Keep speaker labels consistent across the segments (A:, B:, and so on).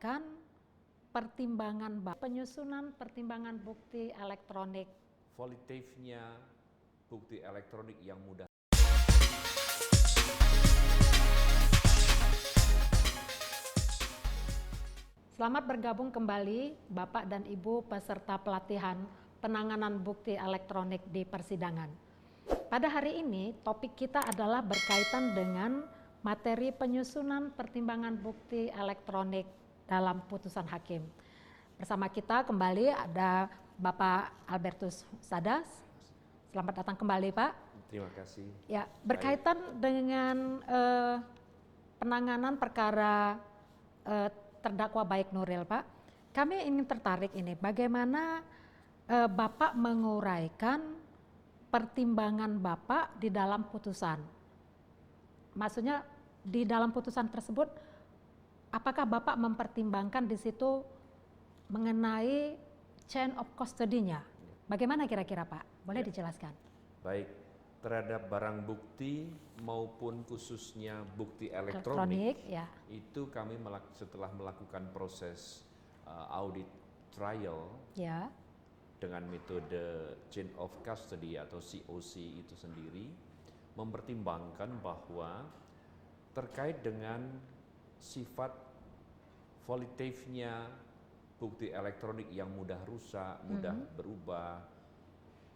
A: menguraikan penyusunan pertimbangan bukti elektronik.
B: Volitifnya bukti elektronik yang mudah.
A: Selamat bergabung kembali Bapak dan Ibu peserta pelatihan penanganan bukti elektronik di persidangan. Pada hari ini topik kita adalah berkaitan dengan materi penyusunan pertimbangan bukti elektronik dalam putusan hakim. Bersama kita kembali ada Bapak Albertus Sadas. Selamat datang kembali Pak.
B: Terima kasih.
A: Ya, berkaitan dengan penanganan perkara terdakwa Baik Nuril Pak, kami ingin tertarik ini bagaimana Bapak menguraikan pertimbangan Bapak di dalam putusan. Maksudnya di dalam putusan tersebut, apakah Bapak mempertimbangkan di situ mengenai chain of custody-nya? Bagaimana kira-kira Pak? Boleh dijelaskan?
B: Baik, terhadap barang bukti maupun khususnya bukti elektronik
A: ya.
B: Itu kami setelah melakukan proses audit trial
A: ya,
B: dengan metode chain of custody atau COC itu sendiri, mempertimbangkan bahwa terkait dengan sifat volitifnya bukti elektronik yang mudah rusak, mudah berubah,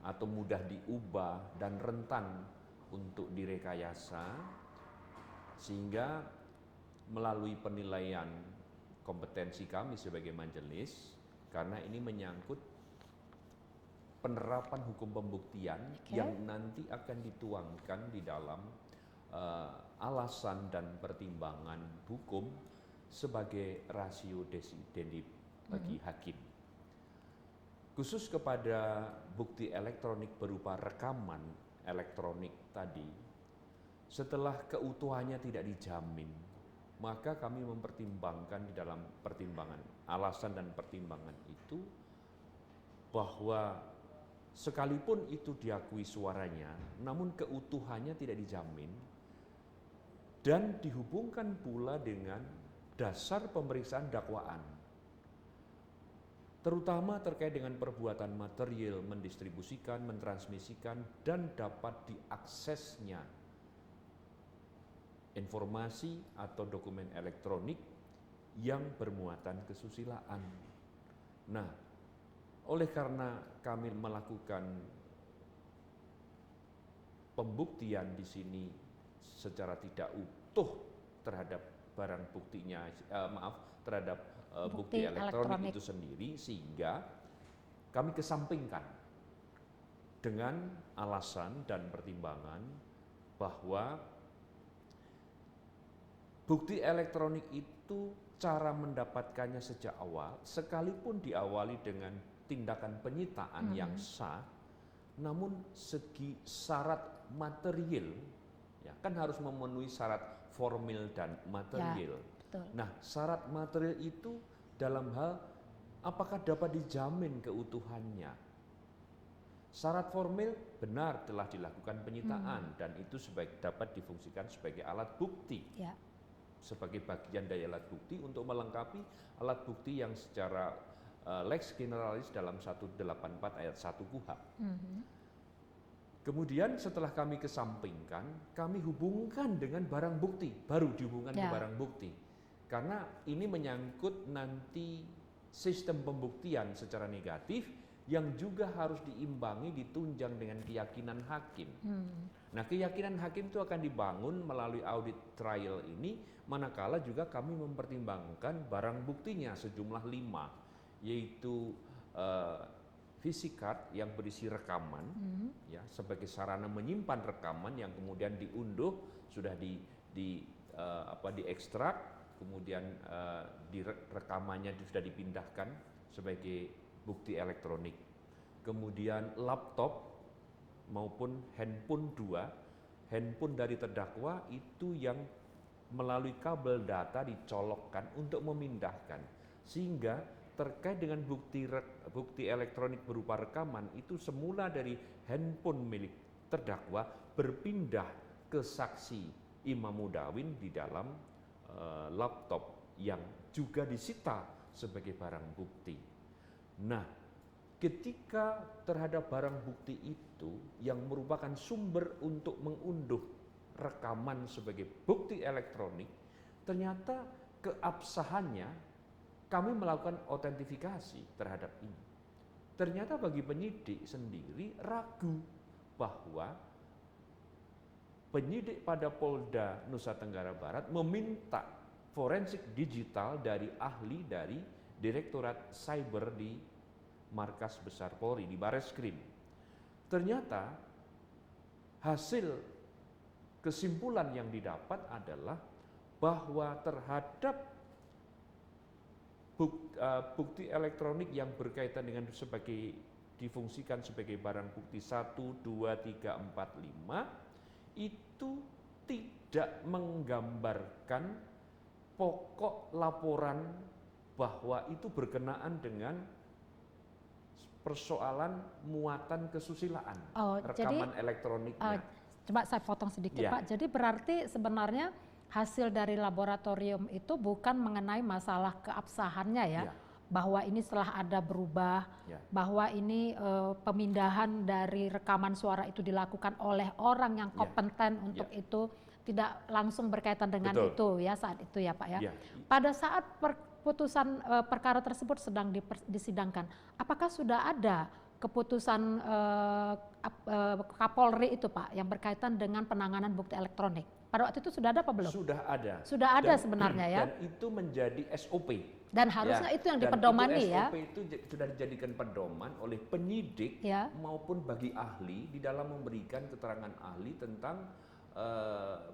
B: atau mudah diubah dan rentan untuk direkayasa, sehingga melalui penilaian kompetensi kami sebagai majelis, karena ini menyangkut penerapan hukum pembuktian yang nanti akan dituangkan di dalam alasan dan pertimbangan hukum sebagai ratio desidendi bagi hakim. Khusus kepada bukti elektronik berupa rekaman elektronik tadi, setelah keutuhannya tidak dijamin, maka kami mempertimbangkan di dalam pertimbangan, alasan dan pertimbangan itu, bahwa sekalipun itu diakui suaranya, namun keutuhannya tidak dijamin, dan dihubungkan pula dengan dasar pemeriksaan dakwaan, terutama terkait dengan perbuatan material mendistribusikan, mentransmisikan, dan dapat diaksesnya informasi atau dokumen elektronik yang bermuatan kesusilaan. Nah, oleh karena kami melakukan pembuktian di sini secara tidak utuh terhadap barang buktinya, terhadap bukti elektronik itu sendiri, sehingga kami kesampingkan dengan alasan dan pertimbangan bahwa bukti elektronik itu cara mendapatkannya sejak awal, sekalipun diawali dengan tindakan penyitaan yang sah, namun segi syarat material, ya kan harus memenuhi syarat formil dan material.
A: Ya,
B: nah, syarat material itu dalam hal apakah dapat dijamin keutuhannya. Syarat formil benar telah dilakukan penyitaan dan itu dapat difungsikan sebagai alat bukti.
A: Ya.
B: Sebagai bagian dari alat bukti untuk melengkapi alat bukti yang secara lex generalis dalam 184 ayat 1 KUHP. Kemudian setelah kami kesampingkan, kami hubungkan dengan barang bukti, baru dihubungkan ke barang bukti. Karena ini menyangkut nanti sistem pembuktian secara negatif yang juga harus diimbangi, ditunjang dengan keyakinan hakim. Nah, keyakinan hakim itu akan dibangun melalui audit trial ini, manakala juga kami mempertimbangkan barang buktinya sejumlah 5, yaitu fisik card yang berisi rekaman, ya, sebagai sarana menyimpan rekaman yang kemudian diunduh, sudah diekstrak, kemudian rekamannya sudah dipindahkan sebagai bukti elektronik. Kemudian laptop maupun handphone 2, handphone dari terdakwa itu yang melalui kabel data dicolokkan untuk memindahkan, sehingga terkait dengan bukti elektronik berupa rekaman itu semula dari handphone milik terdakwa berpindah ke saksi Imam Mudawin di dalam laptop yang juga disita sebagai barang bukti. Nah, ketika terhadap barang bukti itu yang merupakan sumber untuk mengunduh rekaman sebagai bukti elektronik, ternyata keabsahannya kami melakukan autentifikasi terhadap ini. Ternyata bagi penyidik sendiri ragu bahwa penyidik pada Polda Nusa Tenggara Barat meminta forensik digital dari ahli dari Direktorat Cyber di Markas Besar Polri di Bareskrim. Ternyata hasil kesimpulan yang didapat adalah bahwa terhadap bukti elektronik yang berkaitan dengan difungsikan sebagai barang bukti 1, 2, 3, 4, 5 itu tidak menggambarkan pokok laporan bahwa itu berkenaan dengan persoalan muatan kesusilaan, rekaman elektroniknya.
A: Coba saya potong sedikit
B: Ya.
A: Pak, jadi berarti sebenarnya hasil dari laboratorium itu bukan mengenai masalah keabsahannya ya,
B: Ya.
A: bahwa ini setelah ada berubah,
B: Ya.
A: bahwa ini pemindahan dari rekaman suara itu dilakukan oleh orang yang
B: Ya.
A: kompeten untuk
B: Ya.
A: itu, tidak langsung berkaitan dengan
B: Betul.
A: itu ya saat itu ya Pak ya.
B: Ya.
A: Pada saat putusan perkara tersebut sedang disidangkan, apakah sudah ada keputusan Kapolri itu Pak yang berkaitan dengan penanganan bukti elektronik? Pada waktu itu sudah ada apa belum?
B: Sudah ada.
A: Sudah ada sebenarnya ya.
B: Dan itu menjadi SOP.
A: Dan harusnya itu yang
B: Dan
A: dipedomani
B: itu
A: ya.
B: SOP itu sudah dijadikan pedoman oleh penyidik
A: Ya.
B: maupun bagi ahli di dalam memberikan keterangan ahli tentang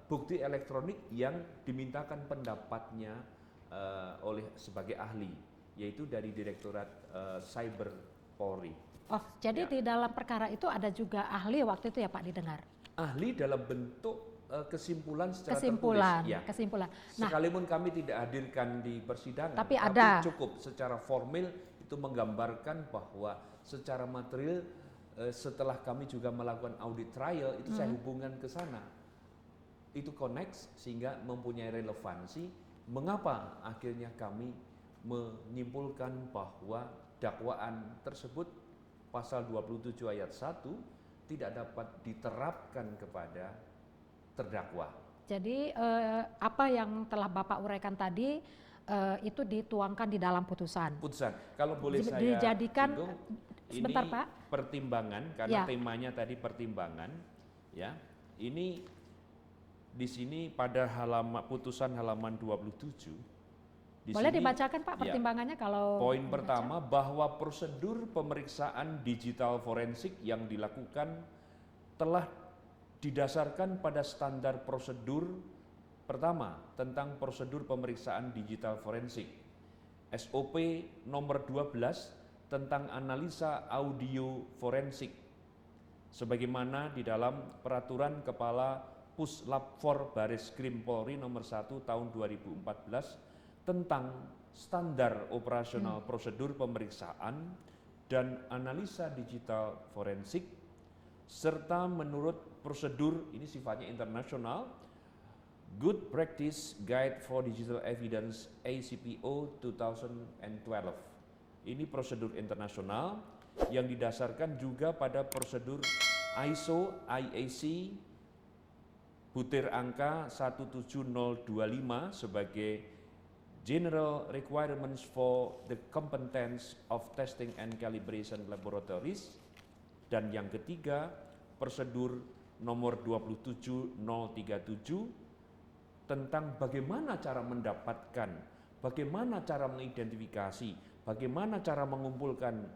B: bukti elektronik yang dimintakan pendapatnya oleh sebagai ahli, yaitu dari Direktorat Cyber Polri.
A: Oh, jadi
B: Ya.
A: di dalam perkara itu ada juga ahli waktu itu ya Pak didengar.
B: Ahli dalam bentuk kesimpulan secara
A: Kesimpulan,
B: tertulis. Ya.
A: kesimpulan. Nah,
B: Sekalipun kami tidak hadirkan di persidangan,
A: Tapi ada.
B: cukup secara formil itu menggambarkan bahwa secara material setelah kami juga melakukan audit trial itu saya hubungkan ke sana. Itu connect sehingga mempunyai relevansi mengapa akhirnya kami menyimpulkan bahwa dakwaan tersebut pasal 27 ayat 1 tidak dapat diterapkan kepada terdakwa.
A: jadi apa yang telah Bapak uraikan tadi itu dituangkan di dalam putusan.
B: Putusan, kalau boleh saya
A: Dijadikan
B: singgung,
A: sebentar,
B: ini
A: Pak.
B: pertimbangan karena
A: Ya.
B: temanya tadi pertimbangan, ya. Ini di sini pada putusan halaman 27.
A: Boleh
B: sini,
A: dibacakan Pak
B: ya,
A: pertimbangannya kalau
B: poin
A: mau
B: pertama bahwa prosedur pemeriksaan digital forensik yang dilakukan telah didasarkan pada standar prosedur pertama tentang prosedur pemeriksaan digital forensik SOP nomor 12 tentang analisa audio forensik sebagaimana di dalam peraturan Kepala Puslap 4 Bareskrim Polri nomor 1 tahun 2014 tentang standar operasional prosedur pemeriksaan dan analisa digital forensik serta menurut prosedur ini sifatnya internasional Good Practice Guide for Digital Evidence ACPO 2012. Ini prosedur internasional yang didasarkan juga pada prosedur ISO IAC butir angka 17025 sebagai General Requirements for the Competence of Testing and Calibration Laboratories, dan yang ketiga prosedur nomor 27037 tentang bagaimana cara mendapatkan, bagaimana cara mengidentifikasi, bagaimana cara mengumpulkan,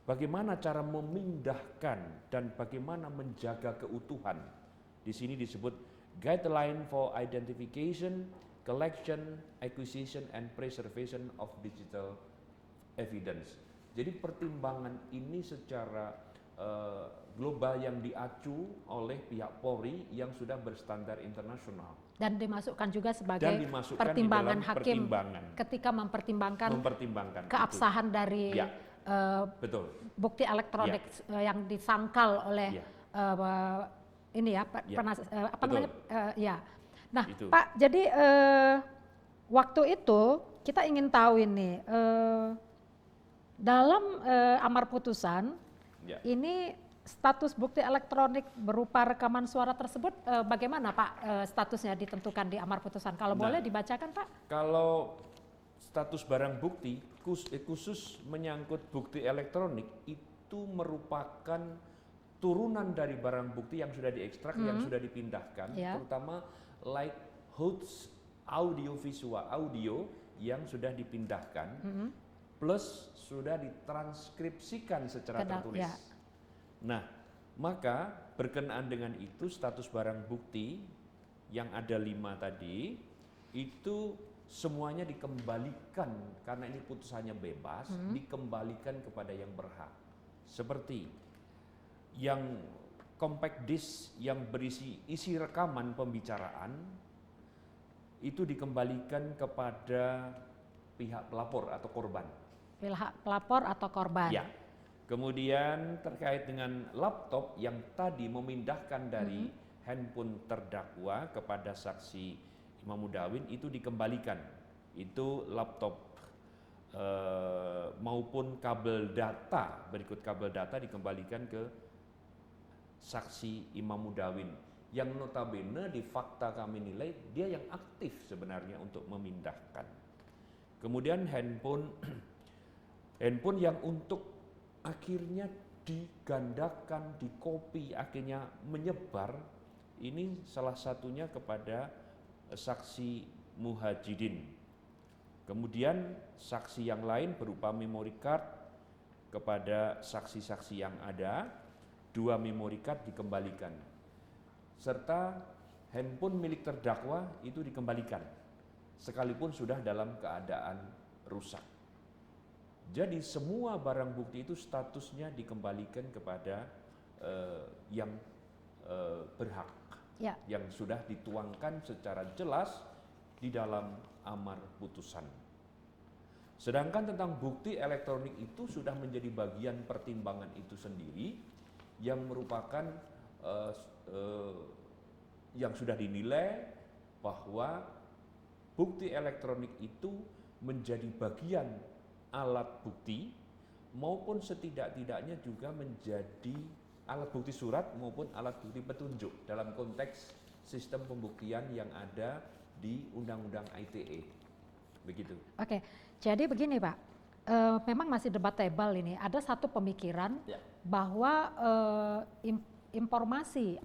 B: bagaimana cara memindahkan, dan bagaimana menjaga keutuhan. Di sini disebut Guideline for Identification, Collection, Acquisition, and Preservation of Digital Evidence. Jadi pertimbangan ini secara global yang diacu oleh pihak Polri yang sudah berstandar internasional.
A: Dan dimasukkan juga sebagai
B: Dimasukkan
A: pertimbangan
B: di dalam
A: hakim
B: pertimbangan.
A: ketika mempertimbangkan
B: itu.
A: keabsahan dari
B: Ya, betul.
A: bukti elektronik yang disangkal oleh
B: Ya.
A: ini ya,
B: Ya.
A: apa
B: Betul.
A: namanya? Ya. Nah,
B: Itu.
A: Pak, jadi waktu itu kita ingin tahu ini dalam amar putusan
B: Ya.
A: ini status bukti elektronik berupa rekaman suara tersebut bagaimana Pak statusnya ditentukan di amar putusan? Kalau boleh dibacakan Pak?
B: Kalau status barang bukti khusus menyangkut bukti elektronik itu merupakan turunan dari barang bukti yang sudah diekstrak, yang sudah dipindahkan, terutama lighthouses audiovisual audio yang sudah dipindahkan, plus sudah ditranskripsikan secara tertulis. Nah, maka berkenaan dengan itu status barang bukti yang ada 5 tadi itu semuanya dikembalikan karena ini putusannya bebas, dikembalikan kepada yang berhak. Seperti yang compact disc yang berisi isi rekaman pembicaraan itu dikembalikan kepada pihak pelapor atau korban.
A: Pihak pelapor atau korban.
B: Ya. Kemudian terkait dengan laptop yang tadi memindahkan dari handphone terdakwa kepada saksi Imam Mudawin itu dikembalikan. Itu laptop maupun kabel data, berikut kabel data dikembalikan ke saksi Imam Mudawin. Yang notabene di fakta kami nilai dia yang aktif sebenarnya untuk memindahkan. Kemudian handphone yang untuk akhirnya digandakan, dikopi, akhirnya menyebar, ini salah satunya kepada saksi Muhajidin. Kemudian saksi yang lain berupa memory card kepada saksi-saksi yang ada, 2 memory card dikembalikan. Serta handphone milik terdakwa itu dikembalikan, sekalipun sudah dalam keadaan rusak. Jadi semua barang bukti itu statusnya dikembalikan kepada yang berhak, yang sudah dituangkan secara jelas di dalam amar putusan. Sedangkan tentang bukti elektronik itu sudah menjadi bagian pertimbangan itu sendiri, yang merupakan yang sudah dinilai bahwa bukti elektronik itu menjadi bagian alat bukti maupun setidak-tidaknya juga menjadi alat bukti surat maupun alat bukti petunjuk dalam konteks sistem pembuktian yang ada di Undang-Undang ITE. Begitu. Oke,
A: jadi begini Pak, memang masih debatable ini. Ada satu pemikiran bahwa informasi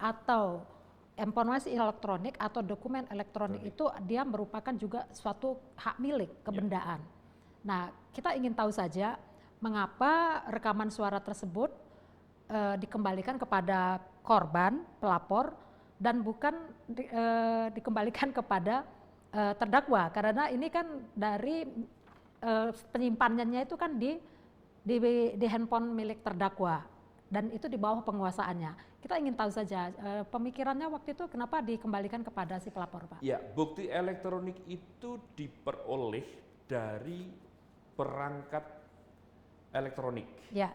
A: elektronik atau dokumen elektronik itu dia merupakan juga suatu hak milik kebendaan. Nah, kita ingin tahu saja mengapa rekaman suara tersebut dikembalikan kepada korban, pelapor, dan bukan dikembalikan kepada terdakwa. Karena ini kan dari penyimpanannya itu kan di handphone milik terdakwa dan itu di bawah penguasaannya. Kita ingin tahu saja pemikirannya waktu itu kenapa dikembalikan kepada si pelapor, Pak?
B: Ya, bukti elektronik itu diperoleh dari perangkat elektronik,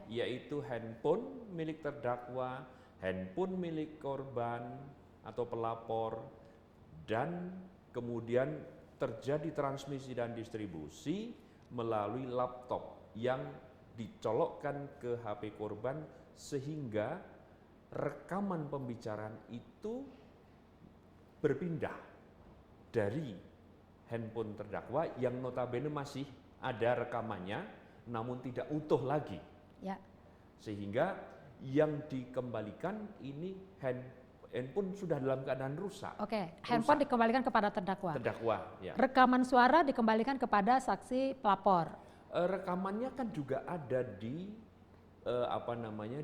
B: yaitu handphone milik terdakwa, handphone milik korban atau pelapor, dan kemudian terjadi transmisi dan distribusi melalui laptop yang dicolokkan ke HP korban sehingga rekaman pembicaraan itu berpindah dari handphone terdakwa yang notabene masih ada rekamannya namun tidak utuh lagi. Sehingga yang dikembalikan ini handphone sudah dalam keadaan rusak.
A: Handphone dikembalikan kepada terdakwa.
B: Ya.
A: Rekaman suara dikembalikan kepada saksi pelapor.
B: Rekamannya kan juga ada di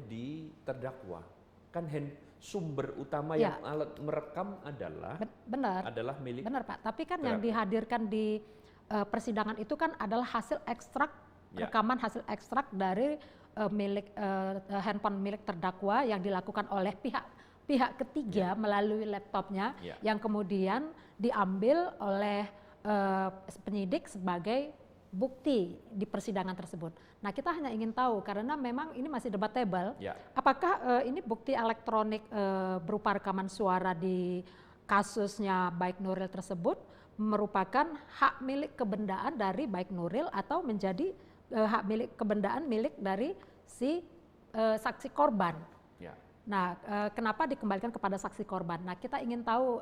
B: di terdakwa. Kan sumber utama yang alat merekam adalah milik.
A: Benar Pak, tapi kan yang dihadirkan di persidangan itu kan adalah hasil ekstrak rekaman hasil ekstrak dari handphone milik terdakwa yang dilakukan oleh pihak ketiga melalui laptopnya yang kemudian diambil oleh penyidik sebagai bukti di persidangan tersebut. Nah, kita hanya ingin tahu karena memang ini masih debatable, apakah ini bukti elektronik berupa rekaman suara di kasusnya Baik Nuril tersebut merupakan hak milik kebendaan dari baik Nuril atau menjadi hak milik kebendaan milik dari si saksi korban.
B: Ya.
A: Nah, kenapa dikembalikan kepada saksi korban? Nah, kita ingin tahu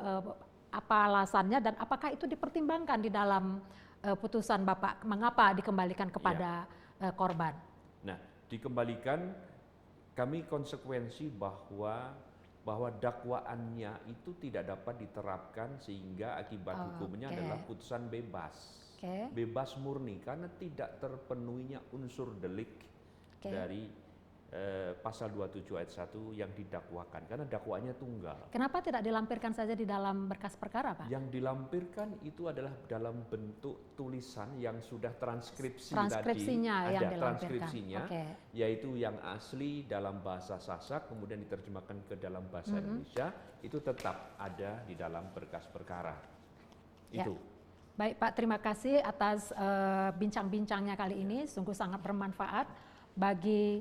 A: apa alasannya dan apakah itu dipertimbangkan di dalam putusan Bapak, mengapa dikembalikan kepada korban?
B: Nah, dikembalikan, kami konsekuensi bahwa dakwaannya itu tidak dapat diterapkan sehingga akibat hukumnya adalah putusan bebas. Bebas murni karena tidak terpenuhinya unsur delik dari pasal 27 ayat 1 yang didakwakan karena dakwaannya tunggal.
A: Kenapa tidak dilampirkan saja di dalam berkas perkara, Pak?
B: Yang dilampirkan itu adalah dalam bentuk tulisan yang sudah
A: transkripsinya
B: tadi,
A: yang
B: ada
A: dilampirkan.
B: transkripsinya, yaitu yang asli dalam bahasa Sasak kemudian diterjemahkan ke dalam bahasa Indonesia, itu tetap ada di dalam berkas perkara. Itu.
A: Baik Pak, terima kasih atas bincang-bincangnya kali ini, sungguh sangat bermanfaat bagi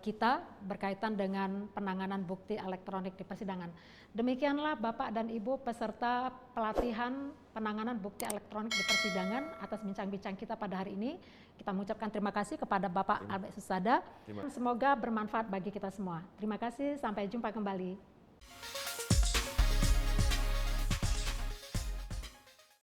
A: kita berkaitan dengan penanganan bukti elektronik di persidangan. Demikianlah Bapak dan Ibu peserta pelatihan penanganan bukti elektronik di persidangan. Atas bincang-bincang kita pada hari ini, kita mengucapkan terima kasih kepada Bapak Albert Susada. Semoga bermanfaat bagi kita semua. Terima kasih, sampai jumpa kembali.